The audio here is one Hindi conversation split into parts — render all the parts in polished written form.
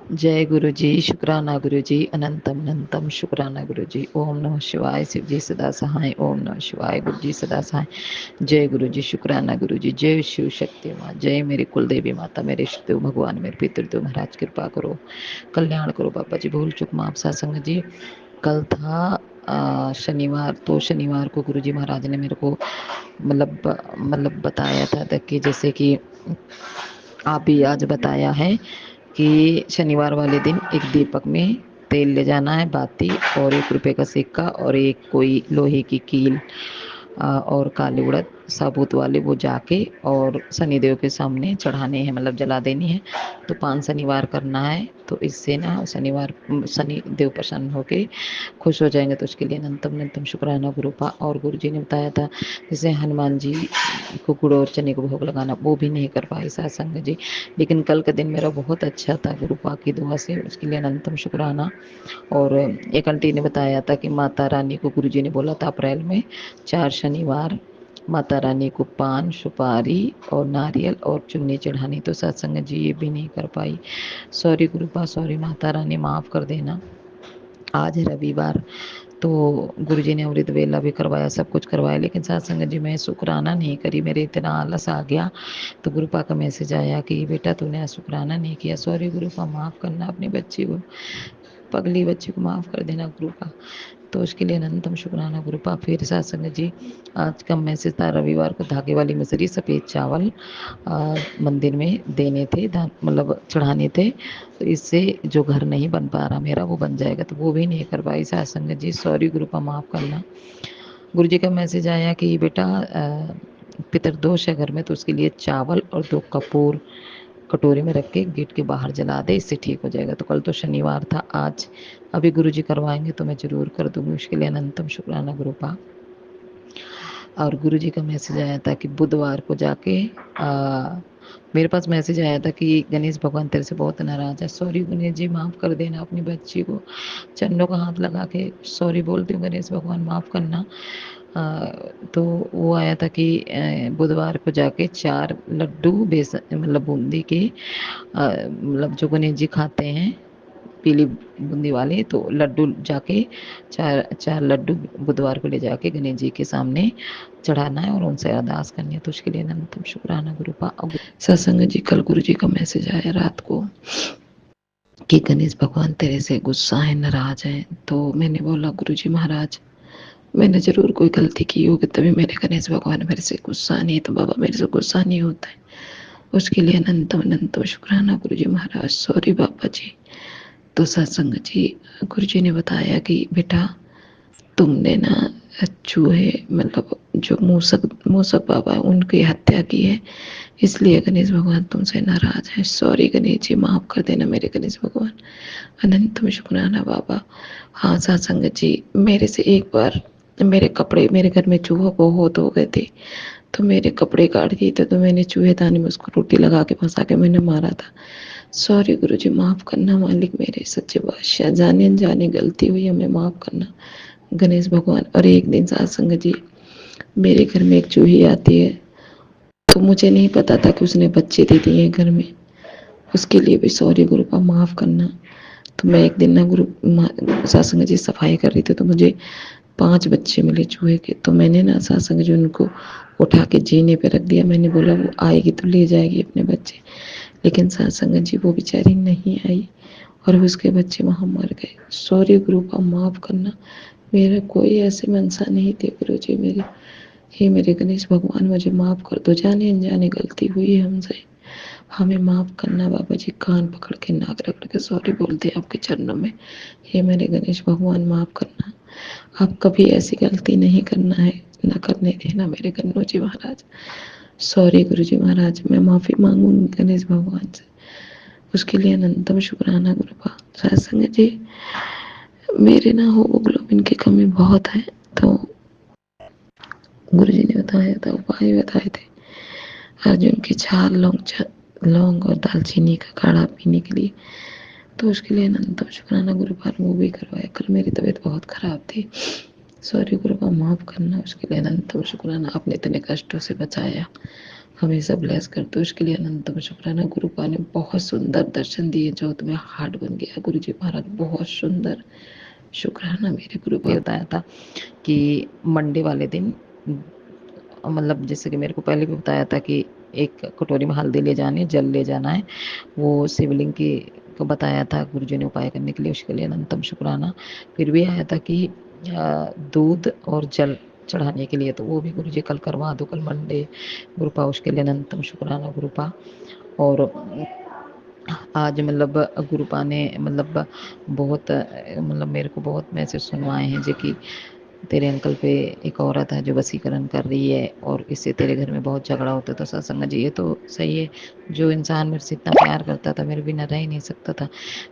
जय गुरु जी, शुक्राना गुरु जी, अनंतम अनंतम शुक्राना गुरु जी। ओम नमः शिवाय। शिव जी सदा सहाय। ओम नमः शिवाय। गुरु जी सदा सहाय। जय गुरु जी, शुक्राना गुरु जी। जय शिव शक्ति माँ। जय मेरी कुल देवी माता, मेरे इष्टदेव भगवान, मेरे पितृदेव महाराज, कृपा करो, कल्याण करो बाबा जी। भूल चुक माफ सत्संग जी। कल था शनिवार, तो शनिवार को गुरु जी महाराज ने मेरे को मतलब बताया था कि जैसे कि आप भी आज बताया है कि शनिवार वाले दिन एक दीपक में तेल ले जाना है, बाती और 1 रुपए का सिक्का और एक कोई लोहे की कील और काली उड़द साबुत वाले वो जाके और शनिदेव के सामने चढ़ाने हैं, मतलब जला देनी है। तो 5 शनिवार करना है, तो इससे ना शनिवार शनि देव प्रसन्न होके खुश हो जाएंगे। तो उसके लिए अनंतम अनंतम शुक्राना गुरुपा। और गुरु जी ने बताया था जैसे हनुमान जी को गुड़ और चने को भोग लगाना, वो भी नहीं कर पाए सत्संग जी। लेकिन कल का दिन मेरा बहुत अच्छा था गुरुपा की दुआ से, उसके लिए अनंतम शुक्राना। और एक आंटी ने बताया था कि माता रानी को गुरु जी ने बोला था अप्रैल में 4 शनिवार माता रानी को पान सुपारी और नारियल और चुन्नी चढ़ानी। तो सत्संग जी ये भी नहीं कर पाई। सॉरी गुरुपा, सॉरी, माता रानी माफ कर देना। आज है रविवार, तो गुरुजी ने अमृत वेला भी करवाया, सब कुछ करवाया, लेकिन सत्संग जी मैं शुक्राना नहीं करी, मेरे इतना आलस आ गया। तो गुरुपा का मैसेज आया कि बेटा तूने आज शुक्राना नहीं किया। सॉरी गुरुपा, माफ करना अपनी बच्ची को, पगली बच्ची को माफ कर देना गुरुपा। तो उसके लिए अनंतम शुक्राना गुरुपा। फिर सत्संग जी आज का मैसेज था रविवार को धागे वाली मिसरी सफ़ेद चावल मंदिर में देने थे, मतलब चढ़ाने थे। तो इससे जो घर नहीं बन पा रहा मेरा वो बन जाएगा, तो वो भी नहीं कर पाई सत्संग जी। सॉरी गुरुपा, माफ़ करना। गुरु जी का मैसेज आया कि बेटा पितरदोष है घर में, तो उसके लिए चावल और 2 कपूर कटोरे में रख के गेट के बाहर जला दे, इससे ठीक हो जाएगा। तो कल तो शनिवार था, आज अभी गुरु जी करवाएंगे तो मैं जरूर कर दूंगी। उसके लिए अनंतम शुक्राना गुरुपा। और गुरु जी का मैसेज आया था कि बुधवार को जाके मेरे पास मैसेज आया था कि गणेश भगवान तेरे से बहुत नाराज है। सॉरी गणेश जी, माफ कर देना अपनी बच्ची को। चरणों का हाथ लगा के सॉरी बोलती हूँ, गणेश भगवान माफ करना। तो वो आया था कि बुधवार को जाके 4 लड्डू बेसन मतलब बूंदी के मतलब जो गणेश जी खाते हैं पीली बूंदी वाले, तो लड्डू जाके चार चार लड्डू बुधवार को ले जाके गणेश जी के सामने चढ़ाना है और उनसे अरदास करनी है। तो उसके लिए अनंतम शुक्राना गुरुपा। सत्संग जी कल गुरु जी का मैसेज आया रात को कि गणेश भगवान तेरे से गुस्सा है, नाराज है। तो मैंने बोला गुरु जी महाराज, मैंने जरूर कोई गलती की होगी तभी मेरे गणेश भगवान मेरे से गुस्सा नहीं, तो बाबा मेरे से गुस्सा नहीं होता है। उसके लिए अनंतम अनंतम शुक्राना गुरु जी महाराज। सॉरी बाबा जी। तो सत्संग जी गुरु जी ने बताया कि बेटा तुमने ना चूहे मतलब जो मूसक मूसक बाबा है उनकी हत्या की है, इसलिए गणेश भगवान तुमसे नाराज है। सॉरी गणेश जी, माफ कर देना मेरे गणेश भगवान। अनंतम शुक्राना बाबा। हाँ सत्संग जी, मेरे से एक बार मेरे कपड़े, मेरे घर में चूहा बहुत हो गए थे, तो मेरे कपड़े काट दिए थे, तो मैंने चूहेदानी में उसको रोटी लगा के फंसा के मैंने मारा था। सॉरी गुरु जी, माफ करना मालिक, मेरे सच्चे बादशाह, जाने अनजाने गलती हुई, हमें माफ करना गणेश भगवान। और एक दिन सत्संग जी मेरे घर में एक चूही आती है, तो मुझे नहीं पता था कि उसने बच्चे दे दिए घर में, उसके लिए भी सॉरी गुरु का माफ करना। तो मैं एक दिन ना गुरु सत्संग जी सफाई कर रही थी, तो मुझे 5 बच्चे मिले चूहे के। तो मैंने ना सत्संग जी उनको उठा के जीने पे रख दिया। मैंने बोला वो आएगी तो ले जाएगी अपने बच्चे, लेकिन सत्संग जी वो बेचारी नहीं आई और उसके बच्चे वहाँ मर गए। सॉरी गुरु का माफ करना, मेरा कोई ऐसे मनसा नहीं थी गुरु जी मेरी। हे मेरे गणेश भगवान, मुझे माफ कर दो, जाने अनजाने गलती हुई है हमसे, हमें माफ करना बाबा जी। कान पकड़ के नाक रगड़ के सॉरी बोलते हैं आपके चरणों में। हे मेरे गणेश भगवान, माफ करना, आप कभी ऐसी गलती नहीं करना है, न करने देना मेरे गन्नू जी महाराज। सॉरी गुरु जी महाराज, मैं माफी मांगूंगी गणेश भगवान से। उसके लिए अनंतम शुक्राना गुरुपा। सत्संग जी मेरे ना होमोग्लोबिन की कमी बहुत है, तो गुरु जी ने बताया था, उपाय बताए थे, अर्जुन की छाल, लौंग और दालचीनी का काढ़ा पीने के लिए। तो उसके लिए अनंतम शुक्राना गुरुपाल, वो भी करवाया। कल मेरी तबीयत बहुत खराब थी, सॉरी गुरुपा, माफ करना। उसके लिए अनंतम शुक्राना, आपने इतने कष्टों से बचाया। हमेशा ब्लेस कर दो, इसके लिए अनंतम शुक्राना। गुरुपा ने बहुत सुंदर दर्शन दिए, जो तुम्हें हार्ट बन गया। गुरु जी महाराज बहुत सुंदर, शुक्राना मेरे गुरु को। बताया था कि मंडे वाले दिन, मतलब जैसे कि मेरे को पहले भी बताया था कि एक कटोरी में हल्दी ले जानी है, जल ले जाना है, वो शिवलिंग की को बताया था गुरु जी ने उपाय करने के लिए, उसके लिए अनंतम शुक्राना। फिर भी आया था कि दूध और जल चढ़ाने के लिए, तो वो भी गुरु जी कल करवा दो, कल मंडे गुरुपा, उसके लिए अनंतम शुक्राना गुरुपा। और आज मतलब गुरुपा ने मतलब बहुत मतलब मेरे को बहुत मैसेज सुनवाए हैं जो कि तेरे अंकल पे एक औरत है जो वसीकरण कर रही है और इससे तेरे घर में बहुत झगड़ा होता था। सत्संग जी ये तो सही है, जो इंसान मेरे से इतना प्यार करता था मेरे बिना रह ही नहीं सकता था,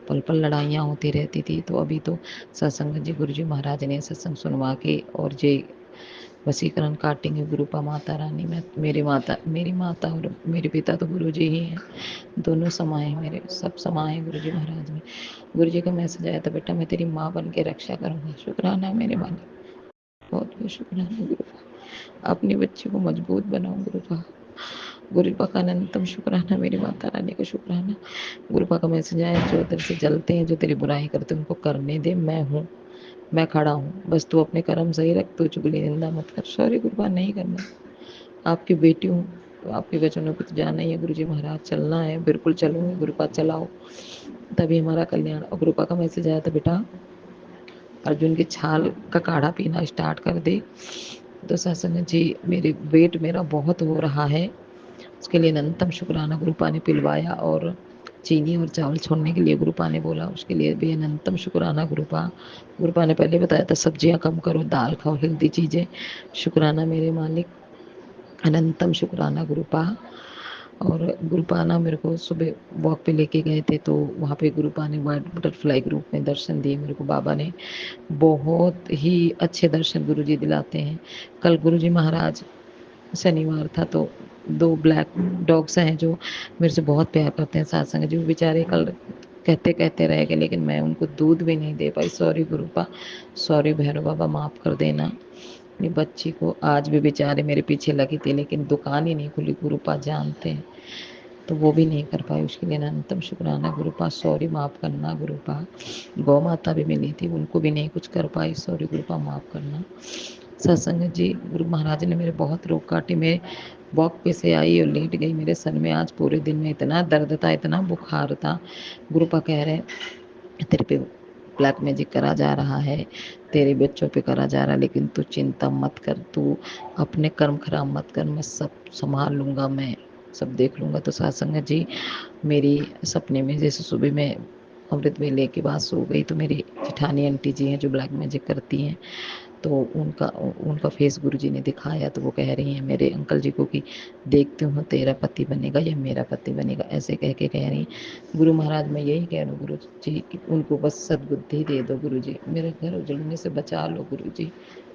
पल पल लड़ाइयाँ होती रहती थी। तो अभी तो सत्संग जी गुरु जी महाराज ने सत्संग सुनवा के और जे वसीकरण काटेंगे गुरुपा माता रानी में। मेरी माता और मेरे पिता तो गुरु जी ही हैं, दोनों समाए मेरे, सब समाए गुरु जी महाराज में। गुरु जी का मैसेज आया था, बेटा मैं तेरी माँ बन के रक्षा करूंगा। शुक्राना मेरे मालिक, बहुत बहुत शुक्राना गुरुपा। अपने बच्चे को मजबूत बनाओ गुरुपा। गुरुपा का अनंतम शुक्राना, मेरी माता रानी का शुक्राना। गुरुपा का मैसेज आया, जो तेरे से जलते हैं, जो तेरी बुराई करते हैं, उनको करने दे, मैं हूँ, मैं खड़ा हूँ, बस तू अपने कर्म सही रख, तू चुगली निंदा मत कर। सॉरी गुरुपा, नहीं करना, आपकी बेटी हूँ तो आपके वचनों पे तो जाना ही है। गुरु जी महाराज चलना है, बिल्कुल चलूंगी गुरुपा, चलाओ तभी हमारा कल्याण। और गुरुपा का मैसेज आया था, बेटा अर्जुन की छाल का काढ़ा पीना स्टार्ट कर दे। तो सत्संग जी मेरे वेट मेरा बहुत हो रहा है, उसके लिए अनंतम शुक्राना। गुरुपा ने पिलवाया और चीनी और चावल छोड़ने के लिए गुरुपा ने बोला, उसके लिए भी अनंतम शुक्राना गुरुपा। गुरुपा ने पहले बताया था सब्जियां कम करो, दाल खाओ, हेल्दी चीजें। शुक्राना मेरे मालिक, अनंतम शुक्राना गुरुपा। और गुरुपा ना मेरे को सुबह वॉक पे लेके गए थे, तो वहाँ पे गुरुपा ने व्हाइट बटरफ्लाई ग्रुप में दर्शन दिए मेरे को। बाबा ने बहुत ही अच्छे दर्शन गुरुजी दिलाते हैं। कल गुरुजी महाराज, शनिवार था, तो दो ब्लैक डॉग्स हैं जो मेरे से बहुत प्यार करते हैं, सत्संग जी, वो बेचारे कल कहते कहते रह गए, लेकिन मैं उनको दूध भी नहीं दे पाई। सॉरी गुरुपा, सॉरी भैरव बाबा, माफ कर देना। अपनी बच्ची को आज भी बेचारे मेरे पीछे लगी थी, लेकिन दुकान ही नहीं खुली, गुरुपा जानते हैं, तो वो भी नहीं कर पाई। उसके लिए अनंतम शुक्राना गुरुपा, सॉरी माफ करना गुरुपा। गौ माता भी मिली थी, उनको भी नहीं कुछ कर पाई, सॉरी गुरुपा माफ करना। सत्संग जी गुरु महाराज ने मेरे बहुत रोक काटे, मैं वॉक पे से आई और लेट गई, मेरे सर में आज पूरे दिन में इतना दर्द था, इतना बुखार था। गुरुपा कह रहे तेरे पे ब्लैक मैजिक करा जा रहा है, तेरे बच्चों पे करा जा रहा है, लेकिन तू चिंता मत कर, तू अपने कर्म खराब मत कर, मैं सब संभाल लूंगा, मैं सब देख लूंगा। तो सत्संग जी मेरी सपने में जैसे सुबह में अमृत वेले के बाद सो गई, तो मेरी जिठानी आंटी जी हैं जो ब्लैक मैजिक करती हैं, तो उनका उनका फेस गुरुजी ने दिखाया, तो वो कह रही हैं मेरे अंकल जी को कि देखती हूँ तेरा पति बनेगा या मेरा पति बनेगा, ऐसे कह के कह रही हैं। गुरु महाराज मैं यही कह रहा हूँ गुरु जी कि उनको बस सद्बुद्धि दे दो गुरु जी, मेरे घर उजड़ने से बचा लो गुरु जी।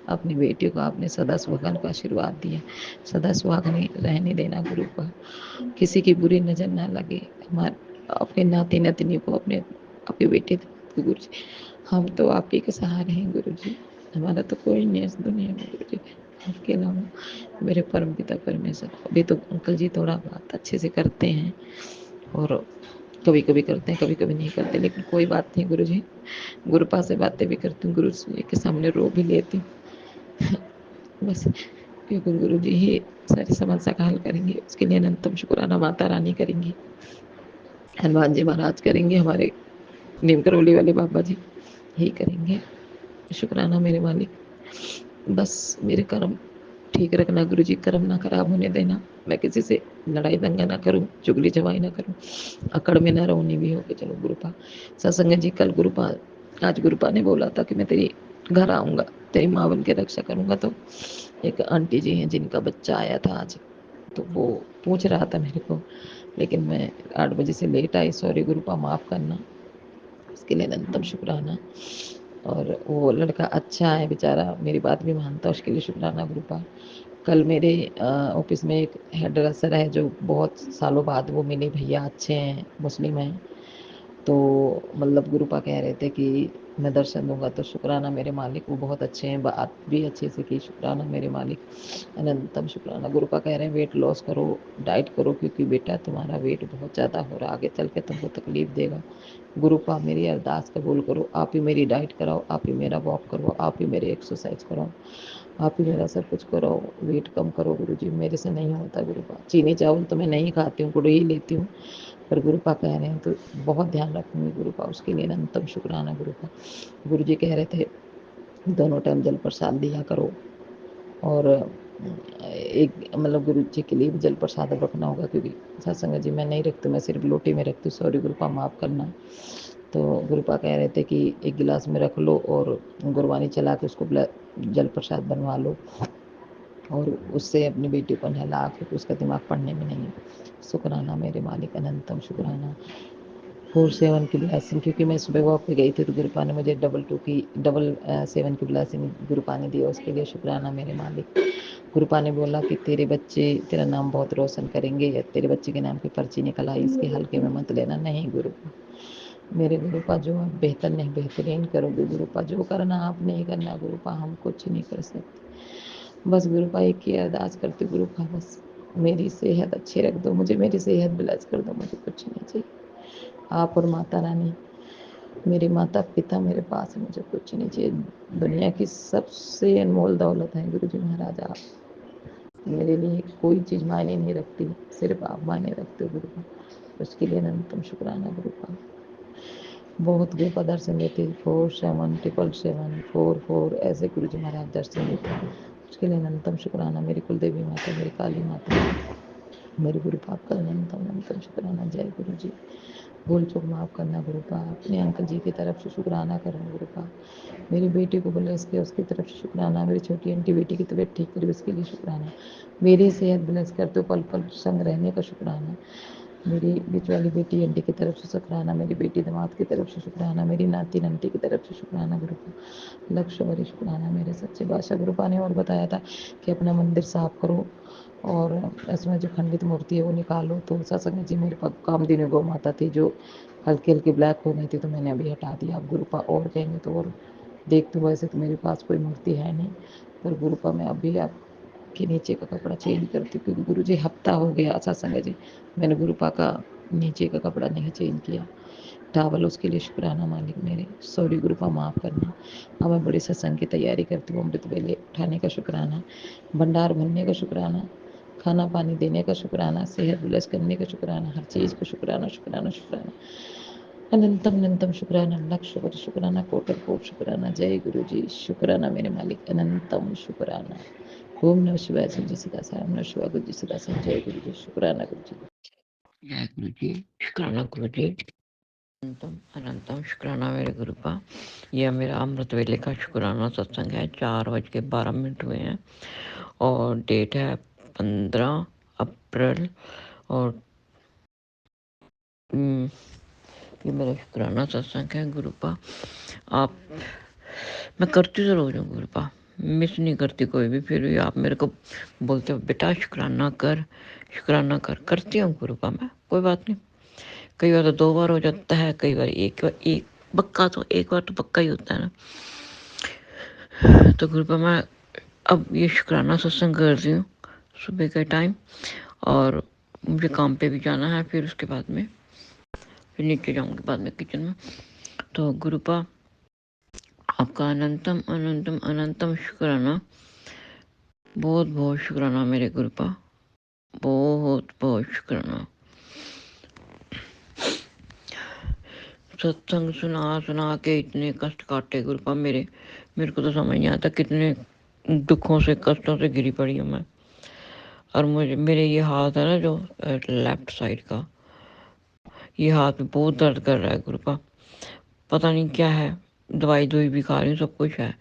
अपनी बेटी को आपने सदा सुहागन का आशीर्वाद दिया, सदा सुहागन रहने देना गुरु का, किसी की बुरी नजर ना लगे। हमारे आपके नाती नातिनी को अपने आपके बेटे गुरु जी, हम तो आप ही के सहारे हैं गुरु जी, हमारा तो कोई नहीं है इस दुनिया में गुरु जी, आपके अलावा मेरे परम पिता परमेश्वर। अभी तो अंकल जी थोड़ा बात अच्छे से करते हैं और कभी कभी करते हैं, कभी कभी नहीं करते, लेकिन कोई बात नहीं गुरु जी। गुरुपा से बातें भी करती हूँ, गुरु जी के सामने रो भी लेती हूँ बस, क्योंकि गुरु जी ही सारी समस्या का हल करेंगे, उसके लिए अनंतम शुक्राना माता रानी करेंगी, हनुमान जी महाराज करेंगे, हमारे नीम करौली वाले बाबा जी यही करेंगे। शुक्राना मेरे मालिक, बस मेरे कर्म ठीक रखना गुरु जी, कर्म ना खराब होने देना, मैं किसी से लड़ाई दंगा ना करूं, चुगली जवाई ना करूं, अकड़ में ना रहूं, भी होके चलो गुरुपा। सत्संग जी कल गुरुपा, आज गुरुपा ने बोला था कि मैं तेरी घर आऊंगा, तेरी माँ बन के रक्षा करूंगा। तो एक आंटी जी हैं जिनका बच्चा आया था आज, तो वो पूछ रहा था मेरे को, लेकिन मैं 8 बजे से लेट आई, सॉरी गुरुपा माफ करना, उसके लिए अनंतम शुक्राना। और वो लड़का अच्छा है बेचारा, मेरी बात भी मानता है, उसके लिए शुक्राना गुरुपा। कल मेरे ऑफिस में एक हेड ड्रेसर है जो बहुत सालों बाद वो मिले, भैया अच्छे हैं, मुस्लिम हैं, तो मतलब गुरुपा कह रहे थे कि मैं दर्शन दूंगा तो शुक्राना मेरे मालिक, वो बहुत अच्छे हैं, बात भी अच्छे से की, शुक्राना मेरे मालिक अनंतम शुक्राना। गुरुपा कह रहे हैं वेट लॉस करो, डाइट करो, क्योंकि बेटा तुम्हारा वेट बहुत ज़्यादा हो रहा है, आगे चल के तुमको तकलीफ देगा। गुरुपा मेरी अरदास कबूल करो, आप ही मेरी डाइट कराओ, आप ही मेरा वॉक करो, आप ही मेरी एक्सरसाइज कराओ, आप ही मेरा सब कुछ कराओ, वेट कम करो गुरुजी, मेरे से नहीं होता गुरुपा। चीनी चावल तो मैं नहीं खाती हूँ, गुड़ ही लेती हूँ, पर गुरुपा कह रहे हैं तो बहुत ध्यान रखूंगी गुरुपा, उसके लिए अनंतम शुक्राना गुरुपा। गुरुजी कह रहे थे दोनों टाइम जल प्रसाद दिया करो, और एक मतलब गुरु जी के लिए भी जल प्रसाद रखना होगा, क्योंकि सत्संग जी मैं नहीं रखती, मैं सिर्फ लोटी में रखती हूँ, सॉरी गुरुपा माफ़ करना। तो गुरुपा कह रहे थे कि एक गिलास में रख लो और गुरबानी चला के उसको जल प्रसाद बनवा लो, और उससे अपनी बेटी को नहला, क्योंकि उसका दिमाग पढ़ने में नहीं है। शुक्राना मेरे मालिक अनंतम शुक्राना। 4-7 की ब्लेसिंग, क्योंकि मैं सुबह वॉक पे गई थी तो गुरुपा ने मुझे डबल 7 की ब्लेसिंग गुरुपा ने दी, उसके लिए शुक्राना मेरे मालिक। गुरुपा ने बोला कि तेरे बच्चे तेरा नाम बहुत रोशन करेंगे, या तेरे बच्चे के नाम की पर्ची निकल आई, इसके हल्के में मत लेना। नहीं गुरुपा, मेरे गुरुपा जो आप बेहतर नहीं बेहतरीन करोगे गुरुपा, जो करना आप नहीं करना गुरुपा, हम कुछ नहीं कर सकते। बस गुरुपा एक ही अरदास करती गुरुपा, बस मेरी सेहत अच्छी रख दो, मुझे मेरी सेहत ब्लेस कर दो, मुझे कुछ नहीं चाहिए। आप और माता रानी मेरे माता पिता मेरे पास है, मुझे कुछ नहीं चाहिए। दुनिया की सबसे अनमोल दौलत है गुरु जी महाराज आप, मेरे लिए कोई चीज़ मायने नहीं रखती, सिर्फ आप मायने रखते हो गुरुपा, उसके लिए अनंतम शुक्राना गुरुपा। बहुत गुरुपा दर्शन देते, 477744 ऐसे गुरु जी महाराज दर्शन देते हैं, उसके लिए अनंतम शुक्राना। मेरी कुलदेवी माता, मेरी काली माता, मेरे गुरुपा आपका अनंतम अनंतम शुक्राना। जय गुरु जी। भूल चूक माफ़ करना गुरुपा, अपने अंकल जी की तरफ से शुक्राना करना गुरुपा, मेरी बेटी को ब्लेस किया उसकी तरफ से शुक्राना, मेरी छोटी आंटी बेटी की तबीयत ठीक करी उसके लिए शुक्राना, मेरी सेहत ब्लेस करते हो पल पल संग रहने का शुक्राना, मेरी बीच वाली बेटी आंटी की तरफ से शुक्राना, मेरी बेटी दामाद की तरफ से शुक्राना, मेरी नाती नंटी की तरफ से शुक्राना गुरुपा, लक्ष्य बड़ी शुक्राना मेरे सच्चे बादशाह। गुरुपा ने और बताया था कि अपना मंदिर साफ करो और इसमें जो खंडित मूर्ति है वो निकालो, तो सत्संग जी मेरे पास कामधेनु गौ माता थी जो हल्की हल्की ब्लैक हो गई थी, तो मैंने अभी हटा दिया। अब गुरुपा और कहेंगे तो और देखते हो, वैसे तो मेरे पास कोई मूर्ति है नहीं, पर गुरुपा मैं अभी आपके नीचे का कपड़ा चेंज करती हूँ, क्योंकि गुरु जी हफ्ता हो गया सत्संग जी मैंने गुरुपा का नीचे का कपड़ा नहीं चेंज किया, टावल, उसके लिए शुक्राना मालिक मेरे, सॉरी गुरुपा माफ़ करना। अब मैं बड़ी सत्संग की तैयारी करती हूँ, अमृत वेले उठाने का शुक्राना, भंडार भरने का शुक्राना, खाना पानी देने का शुक्राना, सेहत ब्लेस करने का शुक्राना, हर चीज़ का शुक्राना शुक्राना शुक्राना, अनंतम अनंतम शुक्राना, लक्ष्य पर शुक्राना, कोटि कोटि शुक्राना। जय गुरु जी, शुक्राना मेरे मालिक अनंतम शुक्राना। ओम नमः शिवाय, संजय सदा साई, ओम नमः शिवाय, गुरु जी सदा साई, जय गुरु जी, शुक्राना गुरु जी। जय गुरु जी, शुक्राना गुरु जी, अनंतम अनंतम शुक्राना मेरे गुरुपा। यह मेरा अमृत वेले का शुक्राना सत्संग है। 4:12 हुए हैं और डेट है 15 अप्रैल, और ये मेरा शुक्राना सत्संग है गुरुपा। आप मैं करती तो रोज हूँ गुरुपा, मिस नहीं करती कोई भी, फिर भी आप मेरे को बोलते हो बेटा शुक्राना कर, शुक्राना कर, करती हूँ गुरुपा मैं, कोई बात नहीं। कई बार तो 2 बार हो जाता है, कई बार एक बार, एक पक्का तो एक बार तो पक्का ही होता है ना। तो गुरुपा मैं अब ये शुक्राना सत्संग कर रही हूँ सुबह के टाइम, और मुझे काम पे भी जाना है, फिर उसके बाद में फिर नीचे जाऊँगी बाद में किचन में। तो गुरुपा आपका अनंतम अनंतम अनंतम शुक्राना, बहुत बहुत शुक्राना मेरे गुरुपा, बहुत बहुत शुक्राना। सत्संग सुना सुना के इतने कष्ट काटे गुरुपा मेरे, मेरे को तो समझ नहीं आता कितने दुखों से कष्टों से घिरी पड़ी हूँ मैं। और मुझे मेरे ये हाथ है ना जो लेफ्ट साइड का, ये हाथ में बहुत दर्द कर रहा है गुरुपा, पता नहीं क्या है। दवाई दुई भी खा रही हूँ, सब कुछ है,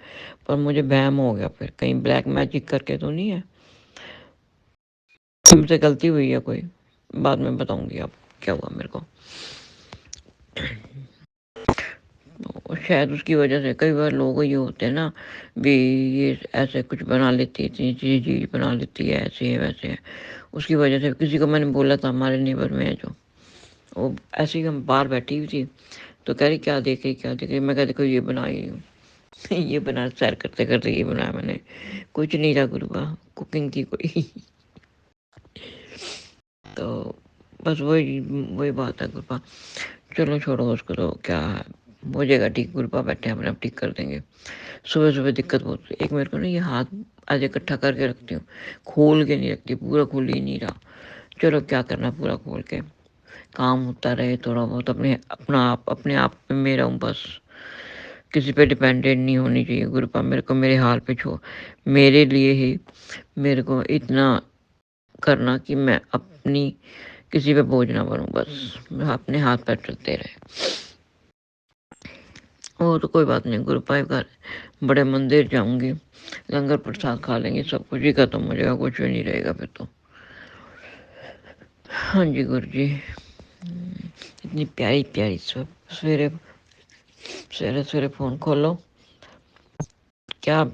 पर मुझे वहम हो गया फिर कहीं ब्लैक मैजिक करके तो नहीं है, मुझसे गलती हुई है कोई। बाद में बताऊंगी आप क्या हुआ मेरे को। तो शायद उसकी वजह से कई बार लोग ये होते हैं ना भी, ये ऐसे कुछ बना लेती है, इतनी चीज़ बना लेती है, ऐसे है वैसे है। उसकी वजह से किसी को मैंने बोला था, हमारे नेबर में है जो, वो ऐसे ही हम बाहर बैठी हुई थी, तो कह रही क्या देख रही क्या देख रही। मैं कह देखो ये बनाई हूँ ये बना, सैर करते करते ये बनाया मैंने, कुछ नहीं था गुरुबा, कुकिंग थी कोई तो बस वही वही बात है गुरुबा। चलो छोड़ो उसको, तो क्या है, हो जाएगा ठीक। गुरुबा बैठे अपने आप ठीक कर देंगे। सुबह सुबह दिक्कत बहुत, एक मेरे को ना ये हाथ आज इकट्ठा करके रखती हूँ, खोल के नहीं रखती, पूरा खुल ही नहीं रहा। चलो क्या करना, पूरा खोल के काम होता रहे थोड़ा बहुत, अपने आप में मैं रहूँ बस, किसी पे डिपेंडेंट नहीं होनी चाहिए गुरुपा। मेरे को मेरे हाल पे छो, मेरे लिए ही मेरे को इतना करना कि मैं अपनी किसी पे बोझ ना बनूं, बस अपने हाथ पैर चलते रहे। और तो कोई बात नहीं गुरुपा, घर बड़े मंदिर जाऊंगी, लंगर प्रसाद खा लेंगे, सब कुछ ही खत्म हो जाएगा, कुछ भी नहीं रहेगा फिर तो। हाँ जी गुरु जी। इतनी प्यारी प्यारी सब सवेरे सवेरे सवेरे फ़ोन खोलो, क्या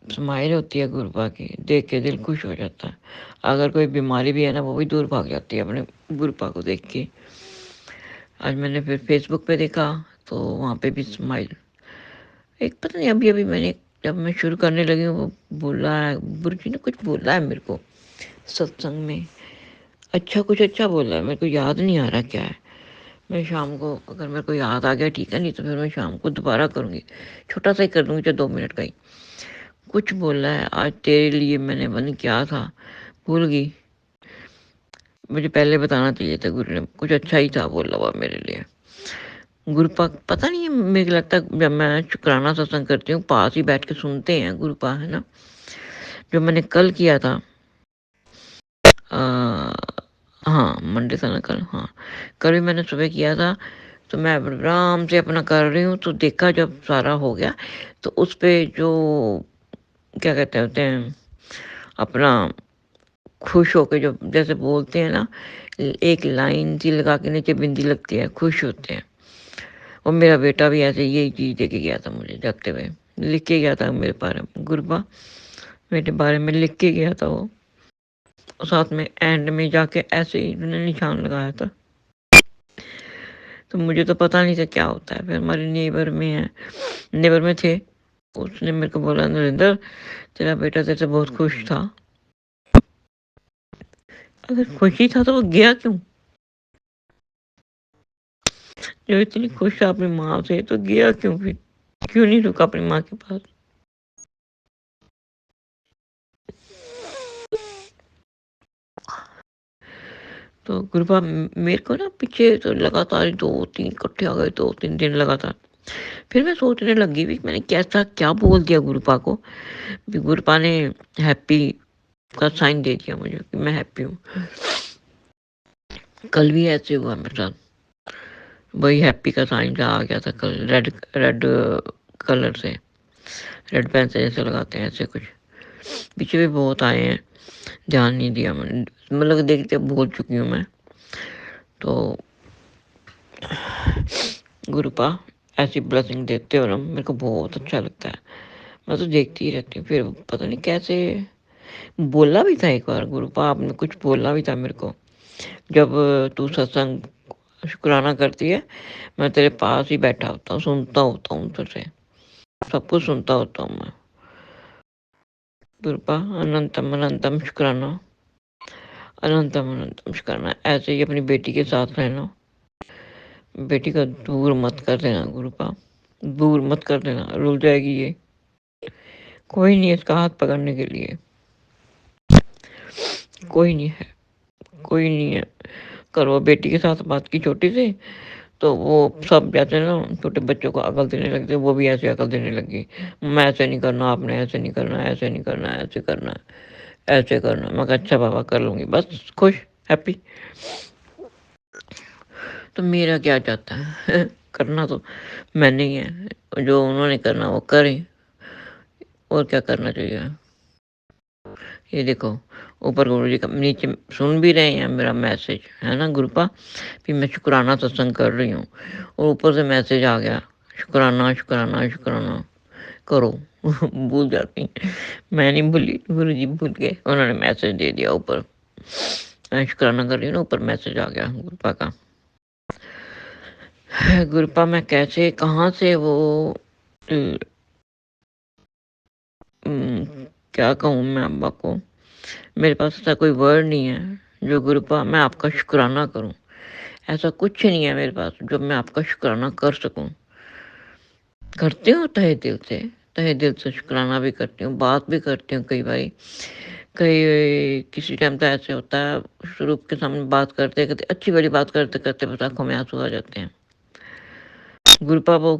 स्माइल होती है गुरुपा की, देख के दिल खुश हो जाता है। अगर कोई बीमारी भी है ना, वो भी दूर भाग जाती है अपने गुरुपा को देख के। आज मैंने फिर फेसबुक पे देखा, तो वहाँ पे भी स्माइल, एक पता नहीं अभी अभी मैंने, जब मैं शुरू करने लगी हूँ, वो बोला है गुरु जी ने, कुछ बोला है मेरे को सत्संग में, अच्छा कुछ अच्छा बोला है, मेरे को याद नहीं आ रहा क्या है। मैं शाम को अगर मेरे को याद आ गया ठीक है, नहीं तो फिर मैं शाम को दोबारा करूँगी, छोटा सा ही कर दूँगी, चाहे 2 मिनट का ही। कुछ बोला है आज तेरे लिए, मैंने पता नहीं क्या था, भूल गई। मुझे पहले बताना चाहिए था, गुरु ने कुछ अच्छा ही था बोला हुआ मेरे लिए। गुरुपा पता नहीं, मेरे को लगता है जब मैं शुक्राना सत्संग करती हूँ, पास ही बैठ के सुनते हैं गुरुपा, है ना। जो मैंने कल किया था, हाँ मंडे था ना कल, हाँ कल भी मैंने सुबह किया था, तो मैं आराम से अपना कर रही हूँ, तो देखा जब सारा हो गया, तो उस पे जो क्या कहते होते हैं अपना, खुश होके जो जैसे बोलते हैं ना, एक लाइन सी लगा के नीचे बिंदी लगती है, खुश होते हैं। और मेरा बेटा भी ऐसे यही चीज़ दे के गया था मुझे, जगते हुए लिख के गया था मेरे बारे में, गुरुबा मेरे बारे में लिख के गया था वो। और साथ में एंड में जाके ऐसे ही उन्होंने निशान लगाया था, तो मुझे तो पता नहीं था क्या होता है। फिर हमारे नेबर में थे, उसने मेरे को बोला नरेंद्र तेरा बेटा तेरे से बहुत खुश था। अगर खुशी था तो वो गया क्यों, जब इतनी खुश था अपनी माँ से, तो गया क्यों फिर, क्यों नहीं रुका अपनी माँ के पास। तो गुरुबा मेरे को ना पीछे तो लगातार 2-3 इकट्ठे आ गए, 2-3 दिन लगातार। फिर मैं सोचने लगी भी मैंने कैसा क्या बोल दिया गुरुपा को, भी गुरुपा ने हैप्पी का साइन दे दिया मुझे कि मैं हैप्पी हूँ। कल भी ऐसे हुआ मेरे साथ, वही हैप्पी का साइन सा आ गया था कल, रेड रेड कलर से, रेड पेन से जैसे लगाते हैं ऐसे कुछ। पीछे भी बहुत आए हैं, ध्यान नहीं दिया मैंने, मतलब देखते भूल चुकी हूँ मैं। तो गुरुपा ऐसी ब्लेसिंग देते हो ना, मेरे को बहुत अच्छा लगता है, मैं तो देखती ही रहती हूँ। फिर पता नहीं कैसे बोला भी था एक बार गुरुपा, आपने कुछ बोला भी था मेरे को, जब तू सत्संग शुक्राना करती है, मैं तेरे पास ही बैठा होता हूँ, सुनता होता हूँ तुझे, सब कुछ सुनता होता हूँ मैं। गुरुपा अनंतम अनंतम शुक्राना, अनंतम अनंतम शुक्राना। ऐसे ही अपनी बेटी के साथ रहना, बेटी को दूर मत कर देना गुरुपा, दूर मत कर देना, रुल जाएगी ये, कोई नहीं है इसका हाथ पकड़ने के लिए, कोई नहीं है, कोई नहीं है। करो बेटी के साथ बात की छोटी से, तो वो सब जाते हैं ना छोटे बच्चों को अकल देने लगते, वो भी ऐसे अकल देने लगी, मैं ऐसे नहीं करना, आपने ऐसे नहीं करना, ऐसे नहीं करना, ऐसे करना, ऐसे करना। मैं कहा अच्छा बाबा कर लूँगी, बस खुश हैप्पी। तो मेरा क्या चाहता है करना तो मैंने ही है, जो उन्होंने करना वो करें, और क्या करना चाहिए। ये देखो ऊपर गुरु जी का नीचे सुन भी रहे हैं मेरा मैसेज, है ना गुरुपा, फिर मैं शुक्राना सत्संग कर रही हूँ, और ऊपर से मैसेज आ गया शुक्राना शुक्राना शुक्राना करो भूल जाती, मैं नहीं भूली, गुरु जी भूल गए, उन्होंने मैसेज दे दिया ऊपर, मैं शुक्राना कर रही हूँ ना, ऊपर मैसेज आ गया गुरुपा का। गुरुपा मैं कैसे कहाँ से वो क्या कहूँ मैं अब्बा को, मेरे पास ऐसा कोई वर्ड नहीं है जो गुरुपा मैं आपका शुक्राना करूँ। ऐसा कुछ नहीं है मेरे पास जो मैं आपका शुक्राना कर सकूँ। करती हूँ तहे दिल से शुक्राना भी करती हूँ, बात भी करती हूँ कई बार। कई किसी टाइम तो ऐसे होता है स्वरूप के सामने बात करते करते, अच्छी बड़ी बात करते करते बस आंखों में आंसू आ जाते हैं। गुरुपा वो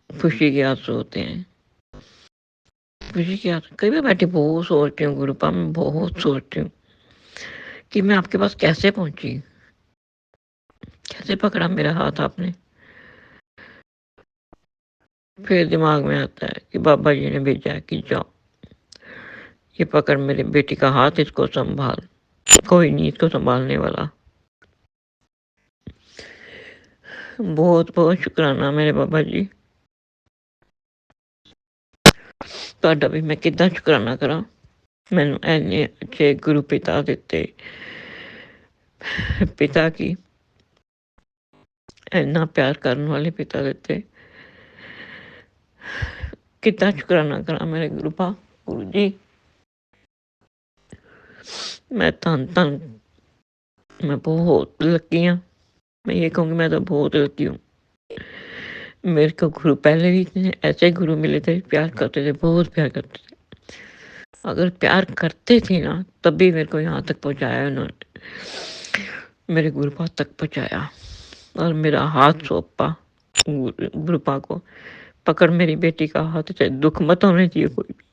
खुशी के आंसू होते हैं, खुशी के आंसू। कई बार बैठी बहुत सोचती हूँ गुरुपा, मैं बहुत सोचती हूँ कि मैं आपके पास कैसे पहुंची, कैसे पकड़ा मेरा हाथ आपने। फिर दिमाग में आता है कि बाबा जी ने भेजा है कि जाओ, ये पकड़ मेरे बेटी का हाथ, इसको संभाल, कोई नहीं इसको संभालने वाला। बहुत बहुत शुक्राना मेरे बाबा जी, ਤੁਹਾਡਾ भी मैं कितना शुक्राना करा। मैंने ऐने अच्छे गुरु पिता दिते, पिता की इन्ना प्यार करने वाले पिता दिते, कितना शुक्राना करा मेरे गुरु जी। मैं धन मैं बहुत लकी हाँ। मैं ये कहूँगी मैं तो बहुत लकी हूँ। मेरे को गुरु पहले भी इतने ऐसे गुरु मिले थे, प्यार करते थे, बहुत प्यार करते थे। अगर प्यार करते थे ना तभी मेरे को यहाँ तक पहुँचाया उन्होंने, मेरे गुरुपा तक पहुँचाया और मेरा हाथ सौंपा गुरुपा को। पकड़ मेरी बेटी का हाथ, चाहे दुख मत होने चाहिए कोई भी।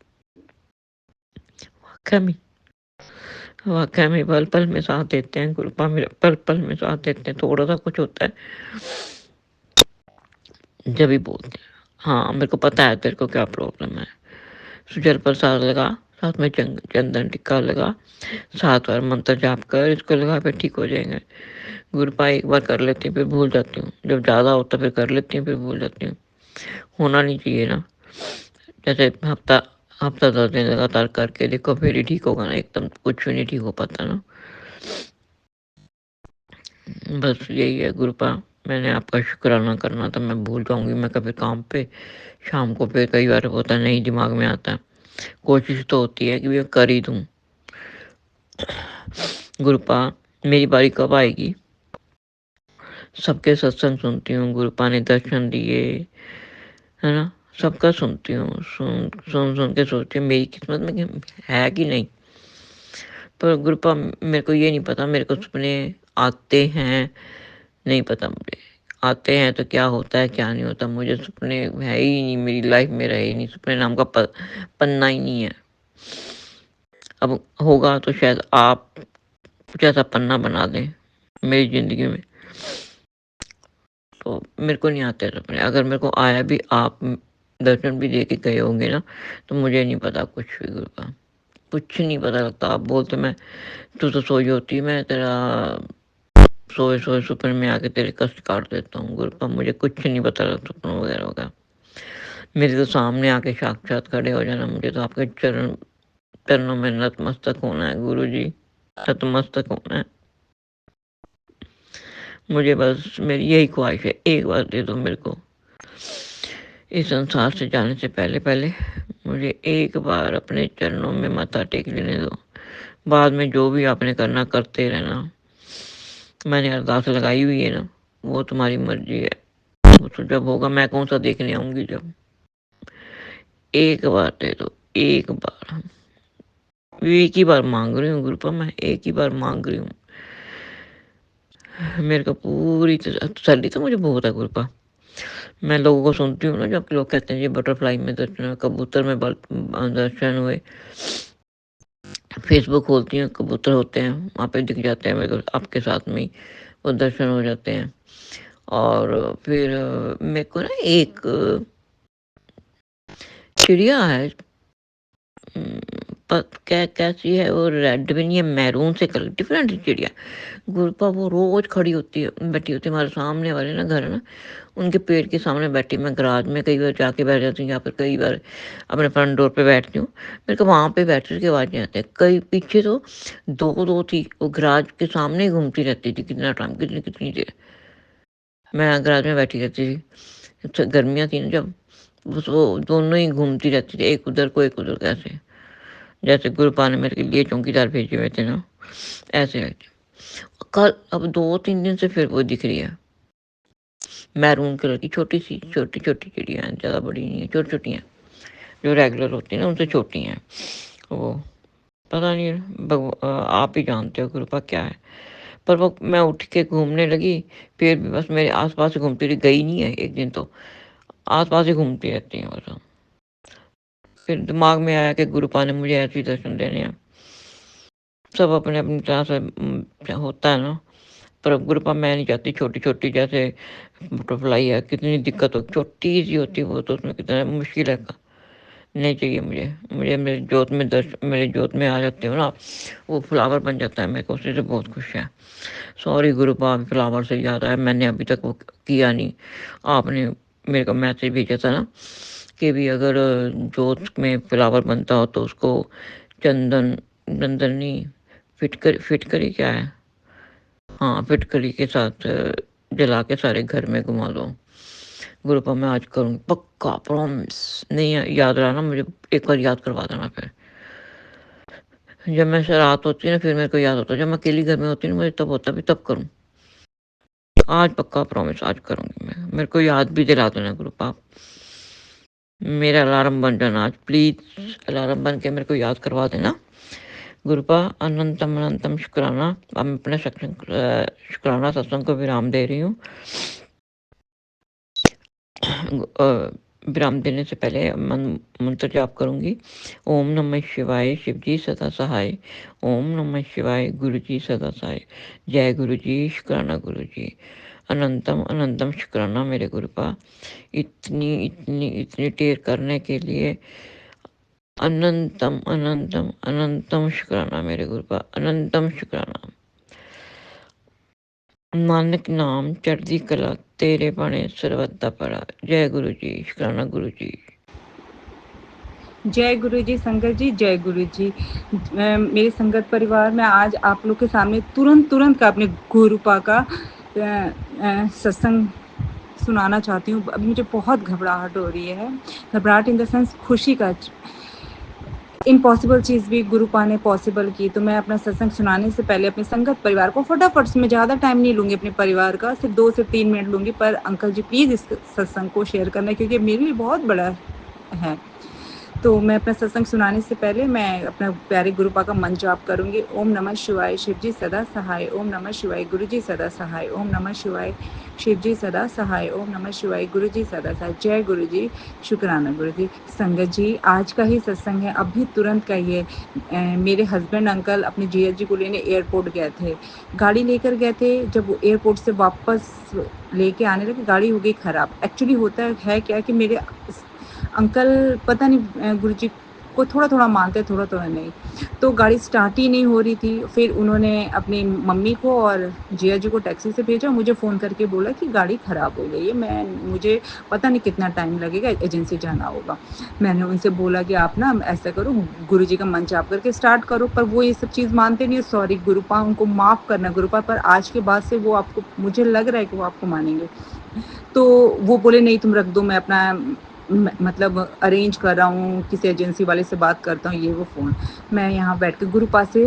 वाकई में पल पल में साथ देते हैं गुरुपा, मेरे पल पल में साथ देते हैं। थोड़ा सा कुछ होता है जब भी बोलते हैं, हाँ मेरे को पता है तेरे को क्या प्रॉब्लम है, सुजल प्रसाद लगा, साथ में चंदन टिक्का लगा, 7 बार मंत्र जाप कर, इसको लगा फिर ठीक हो जाएंगे। गुरुपा एक बार कर लेती हूँ फिर भूल जाती हूँ, जब ज़्यादा होता फिर कर लेती हूँ फिर भूल जाती हूँ। होना नहीं चाहिए ना, जैसे हफ्ता हफ्ता 10 दिन लगातार करके देखो फिर ही ठीक होगा ना, एकदम कुछ भी नहीं ठीक हो पाता ना। बस यही है गुरुपा, मैंने आपका शुक्राना करना था, मैं भूल जाऊंगी मैं कभी काम पे, शाम को फिर कई बार होता नहीं दिमाग में आता है। कोशिश तो होती है कि मैं कर ही दूँ। गुरुपा मेरी बारी कब आएगी? सबके सत्संग सुनती हूँ, गुरुपा ने दर्शन दिए, है ना, सबका सुनती हूँ, सुन सुन सुन के सोचती हूँ मेरी किस्मत में है कि नहीं। पर गुरुपा मेरे को ये नहीं पता, मेरे को सपने आते हैं, नहीं पता मुझे। आते हैं तो क्या होता है क्या नहीं होता, मुझे सपने है ही नहीं, मेरी लाइफ में रहे ही नहीं, सपने नाम का पन्ना ही नहीं है। अब होगा तो शायद आप कुछ ऐसा पन्ना बना दें मेरी ज़िंदगी में। तो मेरे को नहीं आते सपने, अगर मेरे को आया भी, आप दर्शन भी दे के गए होंगे ना, तो मुझे नहीं पता कुछ भी गुरुपा, कुछ नहीं पता लगता। आप बोलते मैं तू तो सोई होती, मैं तेरा सोए सोए सपने में आके तेरे कष्ट काट देता हूँ गुरुपा, मुझे कुछ नहीं पता लगता सपनों वगैरह का। मेरे तो सामने आके साक्षात खड़े हो जाना, मुझे तो आपके चरणों में नतमस्तक होना है गुरु जी, नतमस्तक होना है। मुझे बस मेरी यही ख्वाहिश है, एक बार दे दो मेरे को, इस संसार से जाने से पहले पहले मुझे एक बार अपने चरणों में माथा टेक लेने दो। बाद में जो भी आपने करना करते रहना, मैंने अरदास लगाई हुई है ना, वो तुम्हारी मर्जी है। वो तो जब होगा, मैं कौन सा देखने आऊंगी, जब एक बार दे दो, एक बार, एक ही बार मांग रही हूँ गुरुपा, मैं एक ही बार मांग रही हूँ। मेरे को पूरी तसल्ली तो मुझे बहुत है गुरुपा। मैं लोगों को सुनती हूँ ना, जब लोग कहते हैं ये बटरफ्लाई में दर्शन, कबूतर में दर्शन हुए, फेसबुक खोलती हूँ, कबूतर होते हैं वहाँ पे दिख जाते हैं मेरे को, आपके साथ में ही वो दर्शन हो जाते हैं। और फिर मेरे को ना एक चिड़िया है, कैसी है वो, रेड भी नहीं है, मैरून से कलर, डिफरेंट चिड़िया गुरुपा। वो रोज खड़ी होती है, बैठी होती है हमारे सामने वाले ना घर है ना, उनके पेड़ के सामने बैठी, मैं गराज में कई बार जाके बैठ जाती हूँ, या फिर कई बार अपने फ्रंट डोर पे बैठती हूँ। मेरे को वहाँ पे बैठने की आवाज़ नहीं आती है। कई पीछे तो दो दो थी, वो गराज के सामने ही घूमती रहती थी, कितना टाइम, कितनी कितनी देर। मैं गैराज में बैठी रहती थी। तो गर्मियाँ थी ना जब, बस वो दोनों ही घूमती रहती थी, एक उधर को एक उधर को, ऐसे जैसे गुरुपा ने मेरे लिए चौकीदार भेजे हुए थे ना, ऐसे रहती। कल अब 2-3 दिन से फिर वो दिख रही है, मैरून कलर की छोटी सी, छोटी छोटी चिड़िया हैं, ज़्यादा बड़ी नहीं है, छोटी छोटी हैं, जो रेगुलर होती है ना उनसे छोटी हैं वो। पता नहीं आप ही जानते हो कृपा क्या है। पर वो मैं उठ के घूमने लगी, फिर भी बस मेरे आसपास ही घूमती रही, गई नहीं है एक दिन तो, आसपास ही घूमती रहती है बस। फिर दिमाग में आया कि गुरुपा ने मुझे ऐसे ही दर्शन देने हैं। सब अपने अपनी तरह से होता है ना, पर गुरुपा मैं नहीं चाहती छोटी छोटी जैसे बटरफ्लाई है, कितनी दिक्कत हो, छोटी सी होती है वो तो, उसमें कितना मुश्किल है। नहीं चाहिए मुझे, मुझे मेरे जोत में आ जाते हो ना, वो फ्लावर बन जाता है, मेरे को उसी से बहुत खुश है। सॉरी गुरुपा, फ्लावर से याद आया, मैंने अभी तक वो किया नहीं। आपने मेरे को मैसेज भेजा था ना कि भी अगर जोत में फ्लावर बनता हो तो उसको चंदन, चंदनी फिटकरी क्या है, हाँ फिटकरी के साथ जला के सारे घर में घुमा दो। गुरुपा मैं आज करूँगी पक्का, प्रॉमिस। नहीं याद रहा ना मुझे, एक बार याद करवा देना फिर। जब मैं रात होती है ना फिर मेरे को याद होता है, जब मैं अकेली घर में होती हूँ मुझे तब होता भी, तब करूँ। आज पक्का प्रॉमिस, आज करूँगी मैं। मेरे को याद भी दिला देना ग्रुप आप, मेरा अलार्म बन जाना आज प्लीज़, अलार्म बन के मेरे को याद करवा देना। गुरुपा अनंतम अनंतम शुक्राना। अब मैं अपने शुक्राना सत्संग को विराम दे रही हूँ। विराम देने से पहले मंत्र जाप करूंगी। ओम नमः शिवाय, शिव जी सदा सहाय। ओम नमः शिवाय, गुरु जी सदा सहाय। जय गुरु जी, शुक्राना गुरु जी। अनंतम अनंतम शुक्राना मेरे गुरुपा, इतनी इतनी इतनी टेर करने के लिए। अनंतम अनंतम अनंतम शुक्राना मेरे गुरुपा, अनंतम शुक्राना। नानक नाम चढ़ती कला, तेरे बने सर्वदा पड़ा। जय गुरु जी, शुक्राना गुरु जी। जय गुरु जी संगत जी, जय गुरु जी। मेरे संगत परिवार में आज आप लोग के सामने तुरंत का अपने गुरुपा का सत्संग सुनाना चाहती हूँ। अभी मुझे बहुत घबराहट हो रही है, घबराहट इन द सेंस खुशी का। इम्पॉसिबल चीज़ भी गुरुपा ने पॉसिबल की। तो मैं अपना सत्संग सुनाने से पहले अपने संगत परिवार को फटाफट से, मैं ज़्यादा टाइम नहीं लूँगी अपने परिवार का, सिर्फ 2 से 3 मिनट लूँगी, पर अंकल जी प्लीज़ इस सत्संग को शेयर करना, क्योंकि मेरे लिए बहुत बड़ा है। तो मैं अपना सत्संग सुनाने से पहले मैं अपना प्यारे गुरुपा का मंत्र जाप करूंगी। ओम नमः शिवाय, शिव जी सदा सहाय। ओम नमः शिवाय, गुरु जी सदा सहाय। ओम नमः शिवाय, शिव जी सदा सहाय। ओम नमः शिवाय, गुरु जी सदा सहाय। जय गुरु जी, शुक्राना गुरु जी। संगत जी, आज का ही सत्संग है, अभी तुरंत का ही है। मेरे हस्बैंड अंकल अपने जीजा जी को लेने एयरपोर्ट गए थे, गाड़ी लेकर गए थे। जब वो एयरपोर्ट से वापस लेके आने लगे, गाड़ी हो गई ख़राब। एक्चुअली होता है क्या कि मेरे अंकल पता नहीं गुरुजी को थोड़ा थोड़ा मानते, थोड़ा थोड़ा नहीं, तो गाड़ी स्टार्ट ही नहीं हो रही थी। फिर उन्होंने अपनी मम्मी को और जिया जी को टैक्सी से भेजा, मुझे फ़ोन करके बोला कि गाड़ी ख़राब हो गई है। मुझे पता नहीं कितना टाइम लगेगा, एजेंसी जाना होगा। मैंने उनसे बोला कि आप ना ऐसा करो, गुरुजी का मंत्र जाप करके स्टार्ट करो, पर वो ये सब चीज़ मानते नहीं है। सॉरी गुरुपा, उनको माफ़ करना गुरुपा, पर आज के बाद से वो आपको, मुझे लग रहा है कि वो आपको मानेंगे। तो वो बोले नहीं तुम रख दो, मैं अपना मतलब अरेंज कर रहा हूँ, किसी एजेंसी वाले से बात करता हूँ, ये वो फ़ोन। मैं यहाँ बैठ के गुरुपा से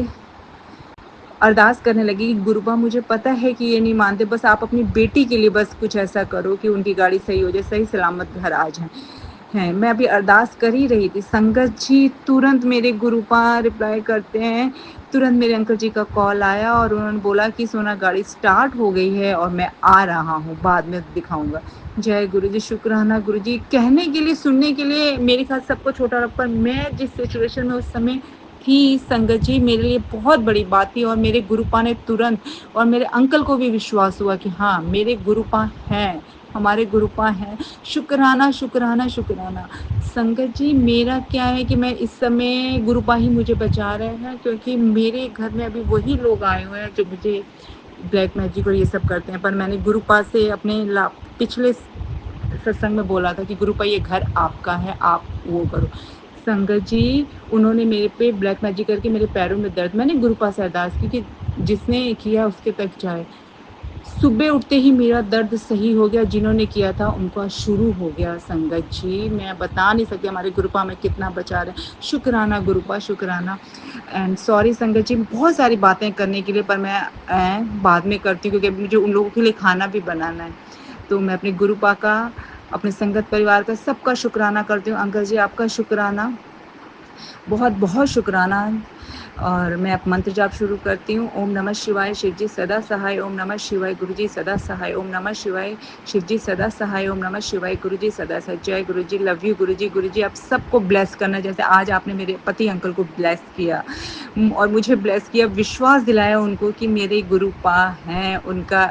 अरदास करने लगी कि गुरुपा मुझे पता है कि ये नहीं मानते, बस आप अपनी बेटी के लिए बस कुछ ऐसा करो कि उनकी गाड़ी सही हो जाए, सही सलामत घर आ जाए। हैं, मैं अभी अरदास कर ही रही थी। संगत जी, तुरंत मेरे गुरुपा रिप्लाई करते हैं, तुरंत मेरे अंकल जी का कॉल आया और उन्होंने बोला कि सोना गाड़ी स्टार्ट हो गई है और मैं आ रहा हूँ, बाद में दिखाऊंगा। जय गुरु जी, शुक्राना गुरु जी। कहने के लिए, सुनने के लिए मेरे साथ सबको छोटा रख, पर मैं जिस सिचुएशन में उस समय थी संगत जी, मेरे लिए बहुत बड़ी बात थी। और मेरे गुरुपा ने तुरंत, और मेरे अंकल को भी विश्वास हुआ कि हाँ मेरे गुरुपा हैं, हमारे गुरुपा हैं। शुक्राना शुक्राना शुक्राना। संगत जी, मेरा क्या है कि मैं इस समय गुरुपा ही मुझे बचा रहे हैं, क्योंकि मेरे घर में अभी वही लोग आए हुए हैं जो मुझे ब्लैक मैजिक और ये सब करते हैं। पर मैंने गुरुपा से अपने पिछले सत्संग में बोला था कि गुरुपा ये घर आपका है, आप वो करो। संगत जी, उन्होंने मेरे पे ब्लैक मैजिक करके मेरे पैरों में दर्द, मैंने गुरुपा से अरदास की कि जिसने किया उसके तक जाए। सुबह उठते ही मेरा दर्द सही हो गया, जिन्होंने किया था उनका शुरू हो गया संगत जी। मैं बता नहीं सकती हमारे गुरुपा में कितना बचा रहे हैं। शुक्राना गुरुपा, शुक्राना। एंड सॉरी संगत जी, बहुत सारी बातें करने के लिए, पर मैं बाद में करती हूँ क्योंकि मुझे उन लोगों के लिए खाना भी बनाना है। तो मैं अपने गुरुपा का, अपने संगत परिवार का, सबका शुक्राना करती हूँ। अंकल जी आपका शुक्राना, बहुत बहुत शुक्राना। और मैं अब मंत्र जाप शुरू करती हूँ। ओम नमः शिवाय, शिव जी सदा सहाय। ओम नमः शिवाय, गुरु जी सदा सहाय। ओम नमः शिवाय, शिव जी सदा सहाय। ओम नमः शिवाय, गुरु जी सदा सहाय। जय गुरु जी, लव यू गुरु जी। गुरु जी आप सबको ब्लेस करना, जैसे आज आपने मेरे पति अंकल को ब्लेस किया और मुझे ब्लेस किया, विश्वास दिलाया उनको कि मेरे गुरुपा हैं। उनका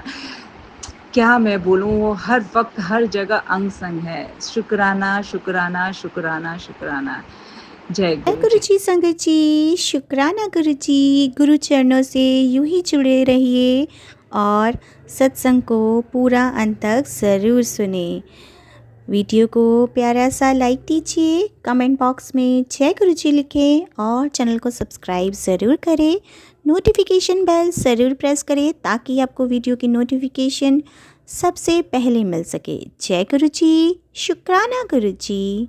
क्या मैं बोलूँ, वो हर वक्त हर जगह अंग संग है। शुक्राना शुक्राना शुक्राना शुक्राना। जय जय गुरु गुरु जी। जी, संगत जी, शुक्राना गुरु जी। गुरु चरणों से यूं ही जुड़े रहिए और सत्संग को पूरा अंत तक ज़रूर सुने। वीडियो को प्यारा सा लाइक दीजिए, कमेंट बॉक्स में जय गुरु जी लिखें और चैनल को सब्सक्राइब ज़रूर करें। नोटिफिकेशन बेल ज़रूर प्रेस करें ताकि आपको वीडियो की नोटिफिकेशन सबसे पहले मिल सके। जय गुरु जी, शुक्राना गुरु जी।